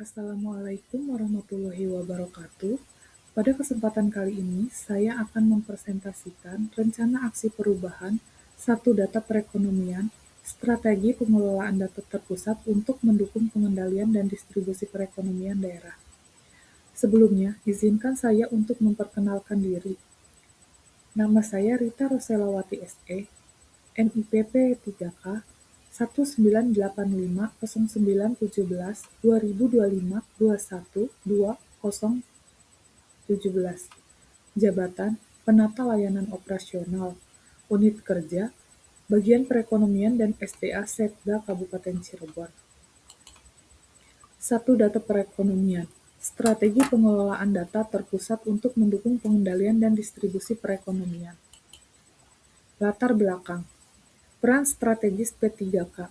Assalamualaikum warahmatullahi wabarakatuh. Pada kesempatan kali ini, saya akan mempresentasikan rencana aksi perubahan satu data perekonomian, strategi pengelolaan data terpusat untuk mendukung pengendalian dan distribusi perekonomian daerah. Sebelumnya, izinkan saya untuk memperkenalkan diri. Nama saya Rita Roselawati SE, NIPP 3K 19859092025212017. Jabatan Penata Layanan Operasional, Unit Kerja, Bagian Perekonomian dan SDA Setda Kabupaten Cirebon. 1. Data perekonomian. Strategi pengelolaan data terpusat untuk mendukung pengendalian dan distribusi perekonomian. Latar belakang. Peran strategis P3K.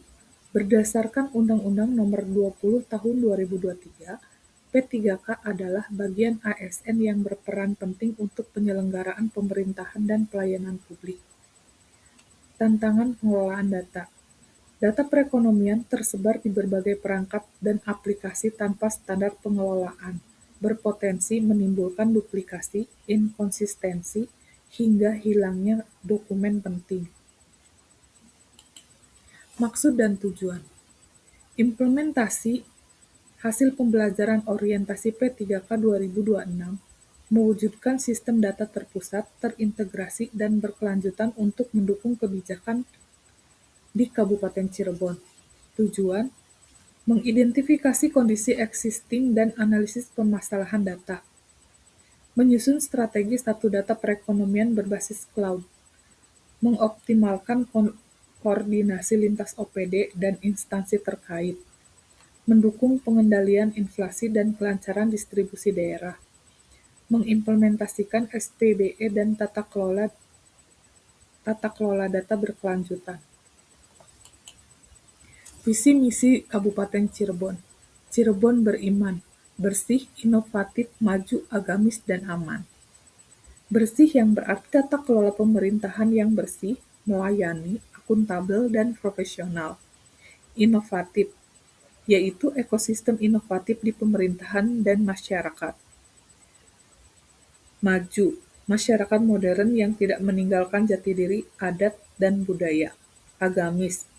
Berdasarkan Undang-Undang Nomor 20 Tahun 2023, P3K adalah bagian ASN yang berperan penting untuk penyelenggaraan pemerintahan dan pelayanan publik. Tantangan pengelolaan data. Data perekonomian tersebar di berbagai perangkat dan aplikasi tanpa standar pengelolaan, berpotensi menimbulkan duplikasi, inkonsistensi, hingga hilangnya dokumen penting. Maksud dan tujuan. Implementasi hasil pembelajaran orientasi P3K 2026 mewujudkan sistem data terpusat, terintegrasi, dan berkelanjutan untuk mendukung kebijakan di Kabupaten Cirebon. Tujuan: mengidentifikasi kondisi existing dan analisis permasalahan data. Menyusun strategi satu data perekonomian berbasis cloud. Mengoptimalkan koordinasi lintas OPD dan instansi terkait. Mendukung pengendalian inflasi dan kelancaran distribusi daerah. Mengimplementasikan SPBE dan tata kelola data berkelanjutan. Visi misi Kabupaten Cirebon. Cirebon beriman, bersih, inovatif, maju, agamis, dan aman. Bersih yang berarti tata kelola pemerintahan yang bersih, melayani, akuntabel, dan profesional. Inovatif, yaitu ekosistem inovatif di pemerintahan dan masyarakat. Maju, masyarakat modern yang tidak meninggalkan jati diri, adat, dan budaya. Agamis,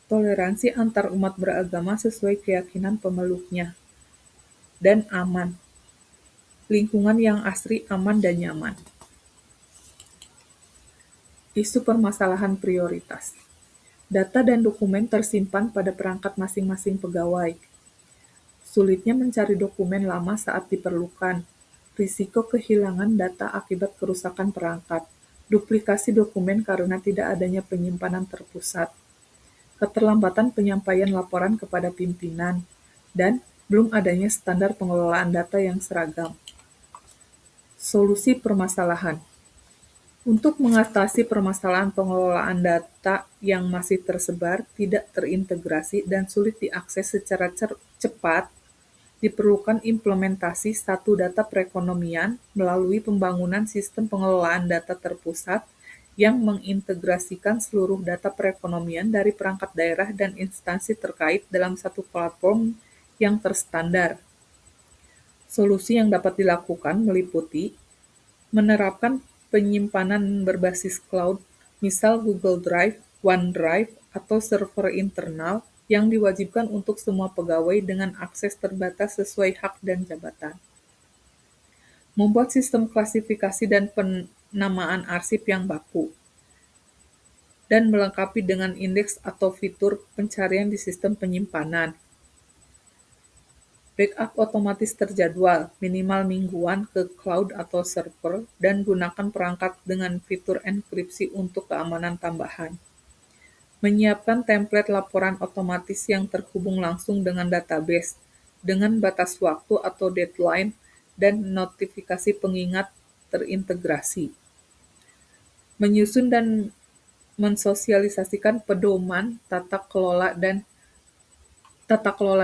toleransi antar umat beragama sesuai keyakinan pemeluknya. Dan aman, lingkungan yang asri, aman, dan nyaman. Isu permasalahan prioritas. Data dan dokumen tersimpan pada perangkat masing-masing pegawai. Sulitnya mencari dokumen lama saat diperlukan. Risiko kehilangan data akibat kerusakan perangkat. Duplikasi dokumen karena tidak adanya penyimpanan terpusat. Keterlambatan penyampaian laporan kepada pimpinan. Dan belum adanya standar pengelolaan data yang seragam. Solusi permasalahan. Untuk mengatasi permasalahan pengelolaan data yang masih tersebar, tidak terintegrasi, dan sulit diakses secara cepat, diperlukan implementasi satu data perekonomian melalui pembangunan sistem pengelolaan data terpusat yang mengintegrasikan seluruh data perekonomian dari perangkat daerah dan instansi terkait dalam satu platform yang terstandar. Solusi yang dapat dilakukan meliputi menerapkan penyimpanan berbasis cloud, misal Google Drive, OneDrive, atau server internal yang diwajibkan untuk semua pegawai dengan akses terbatas sesuai hak dan jabatan. Membuat sistem klasifikasi dan penamaan arsip yang baku, dan melengkapi dengan indeks atau fitur pencarian di sistem penyimpanan. Backup otomatis terjadwal, minimal mingguan ke cloud atau server, dan gunakan perangkat dengan fitur enkripsi untuk keamanan tambahan. Menyiapkan template laporan otomatis yang terhubung langsung dengan database, dengan batas waktu atau deadline, dan notifikasi pengingat terintegrasi. Menyusun dan mensosialisasikan pedoman tata kelola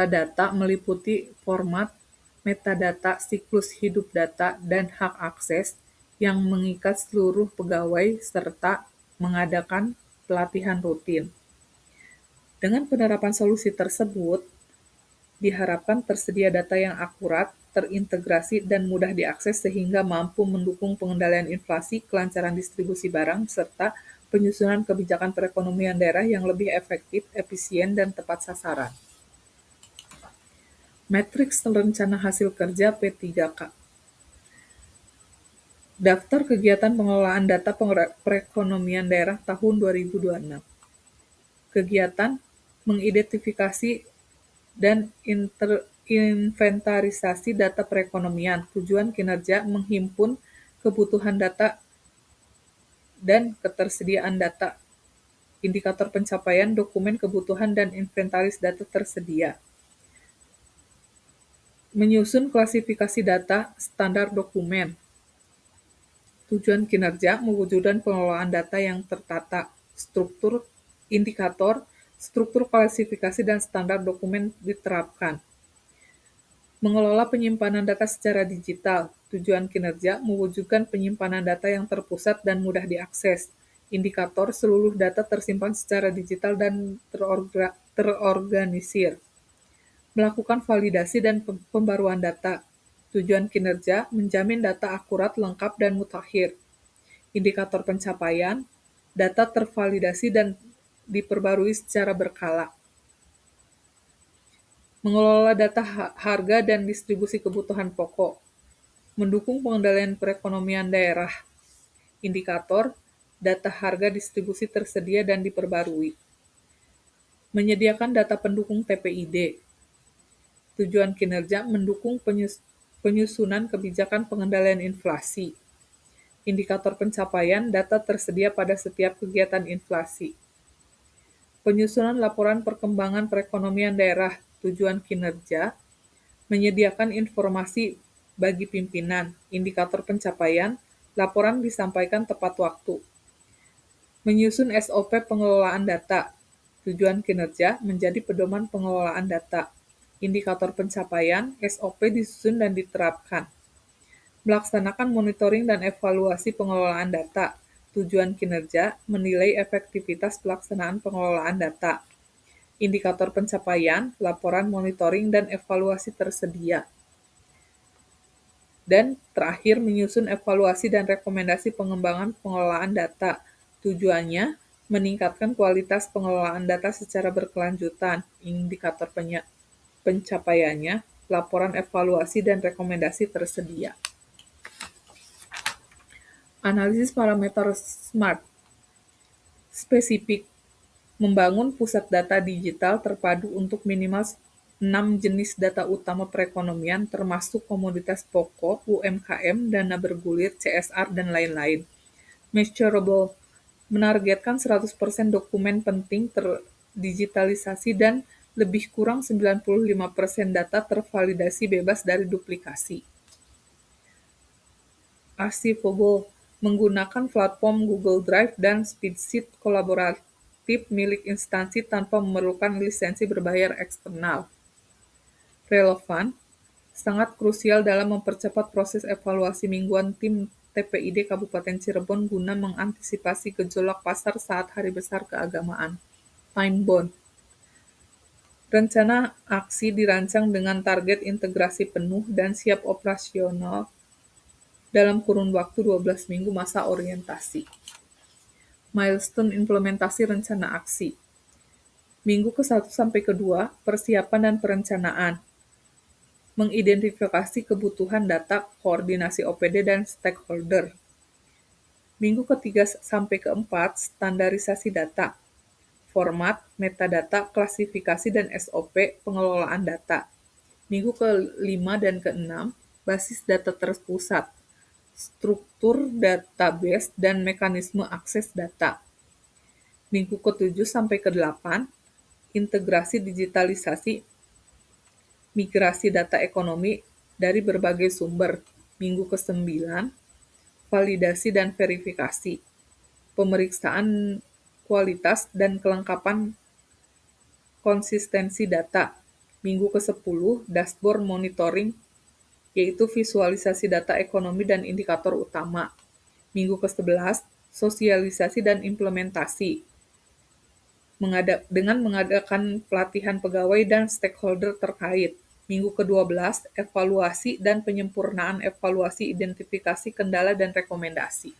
data meliputi format, metadata, siklus hidup data, dan hak akses yang mengikat seluruh pegawai serta mengadakan pelatihan rutin. Dengan penerapan solusi tersebut, Diharapkan tersedia data yang akurat, terintegrasi, dan mudah diakses sehingga mampu mendukung pengendalian inflasi, kelancaran distribusi barang, serta penyusunan kebijakan perekonomian daerah yang lebih efektif, efisien, dan tepat sasaran. Matriks Rencana Hasil Kerja P3K. Daftar Kegiatan Pengelolaan Data Perekonomian Daerah tahun 2026. Kegiatan mengidentifikasi dan inventarisasi data perekonomian. Tujuan kinerja menghimpun kebutuhan data dan ketersediaan data. Indikator pencapaian dokumen kebutuhan dan inventaris data tersedia. Menyusun klasifikasi data standar dokumen. Tujuan kinerja mewujudkan pengelolaan data yang tertata, struktur indikator, struktur klasifikasi dan standar dokumen diterapkan. Mengelola penyimpanan data secara digital. Tujuan kinerja mewujudkan penyimpanan data yang terpusat dan mudah diakses. Indikator seluruh data tersimpan secara digital dan terorganisir. Melakukan validasi dan pembaruan data. Tujuan kinerja menjamin data akurat, lengkap, dan mutakhir. Indikator pencapaian, data tervalidasi dan diperbarui secara berkala. Mengelola data harga dan distribusi kebutuhan pokok. Mendukung pengendalian perekonomian daerah. Indikator, data harga distribusi tersedia dan diperbarui. Menyediakan data pendukung TPID. Tujuan kinerja mendukung penyusunan kebijakan pengendalian inflasi. Indikator pencapaian, data tersedia pada setiap kegiatan inflasi. Penyusunan laporan perkembangan perekonomian daerah. Tujuan kinerja menyediakan informasi bagi pimpinan. Indikator pencapaian, laporan disampaikan tepat waktu. Menyusun SOP pengelolaan data. Tujuan kinerja menjadi pedoman pengelolaan data. Indikator pencapaian, SOP disusun dan diterapkan. Melaksanakan monitoring dan evaluasi pengelolaan data. Tujuan kinerja menilai efektivitas pelaksanaan pengelolaan data. Indikator pencapaian, laporan monitoring dan evaluasi tersedia. Dan terakhir menyusun evaluasi dan rekomendasi pengembangan pengelolaan data. Tujuannya meningkatkan kualitas pengelolaan data secara berkelanjutan. Indikator pencapaiannya, laporan evaluasi dan rekomendasi tersedia. Analisis parameter SMART. Spesifik. Membangun pusat data digital terpadu untuk minimal 6 jenis data utama perekonomian termasuk komoditas pokok, UMKM, dana bergulir, CSR, dan lain-lain. Measurable. Menargetkan 100% dokumen penting terdigitalisasi dan lebih kurang 95% data tervalidasi bebas dari duplikasi. Achievable. Menggunakan platform Google Drive dan spreadsheet kolaboratif milik instansi tanpa memerlukan lisensi berbayar eksternal. Relevan, sangat krusial dalam mempercepat proses evaluasi mingguan tim TPID Kabupaten Cirebon guna mengantisipasi gejolak pasar saat hari besar keagamaan. Time-bound. Rencana aksi dirancang dengan target integrasi penuh dan siap operasional dalam kurun waktu 12 minggu masa orientasi. Milestone implementasi rencana aksi. Minggu ke-1 sampai ke-2, persiapan dan perencanaan. Mengidentifikasi kebutuhan data, koordinasi OPD dan stakeholder. Minggu ke-3 sampai ke-4, standarisasi data. Format, metadata, klasifikasi, dan SOP pengelolaan data. Minggu ke-5 dan ke-6, basis data terpusat. Struktur database dan mekanisme akses data. Minggu ke-7 sampai ke-8, integrasi digitalisasi, migrasi data ekonomi dari berbagai sumber. Minggu ke-9, validasi dan verifikasi, pemeriksaan kualitas dan kelengkapan konsistensi data. Minggu ke-10, dashboard monitoring, yaitu visualisasi data ekonomi dan indikator utama. Minggu ke-11, sosialisasi dan implementasi. dengan mengadakan pelatihan pegawai dan stakeholder terkait. Minggu ke-12, evaluasi dan penyempurnaan evaluasi identifikasi kendala dan rekomendasi.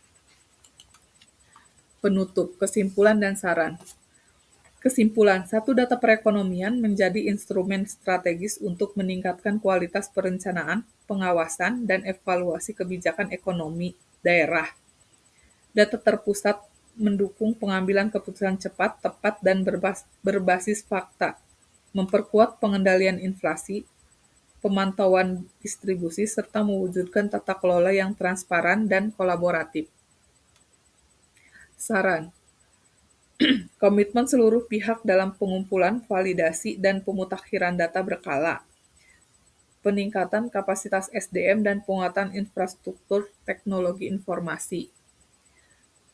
Penutup, kesimpulan dan saran. Kesimpulan, satu data perekonomian menjadi instrumen strategis untuk meningkatkan kualitas perencanaan, pengawasan, dan evaluasi kebijakan ekonomi daerah. Data terpusat mendukung pengambilan keputusan cepat, tepat, dan berbasis fakta, memperkuat pengendalian inflasi, pemantauan distribusi, serta mewujudkan tata kelola yang transparan dan kolaboratif. Saran, komitmen seluruh pihak dalam pengumpulan, validasi, dan pemutakhiran data berkala, peningkatan kapasitas SDM dan penguatan infrastruktur teknologi informasi,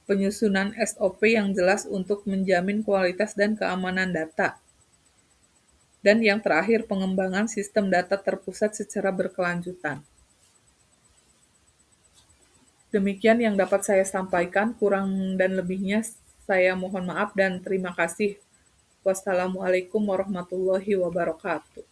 penyusunan SOP yang jelas untuk menjamin kualitas dan keamanan data, dan yang terakhir, pengembangan sistem data terpusat secara berkelanjutan. Demikian yang dapat saya sampaikan, kurang dan lebihnya saya mohon maaf dan terima kasih. Wassalamualaikum warahmatullahi wabarakatuh.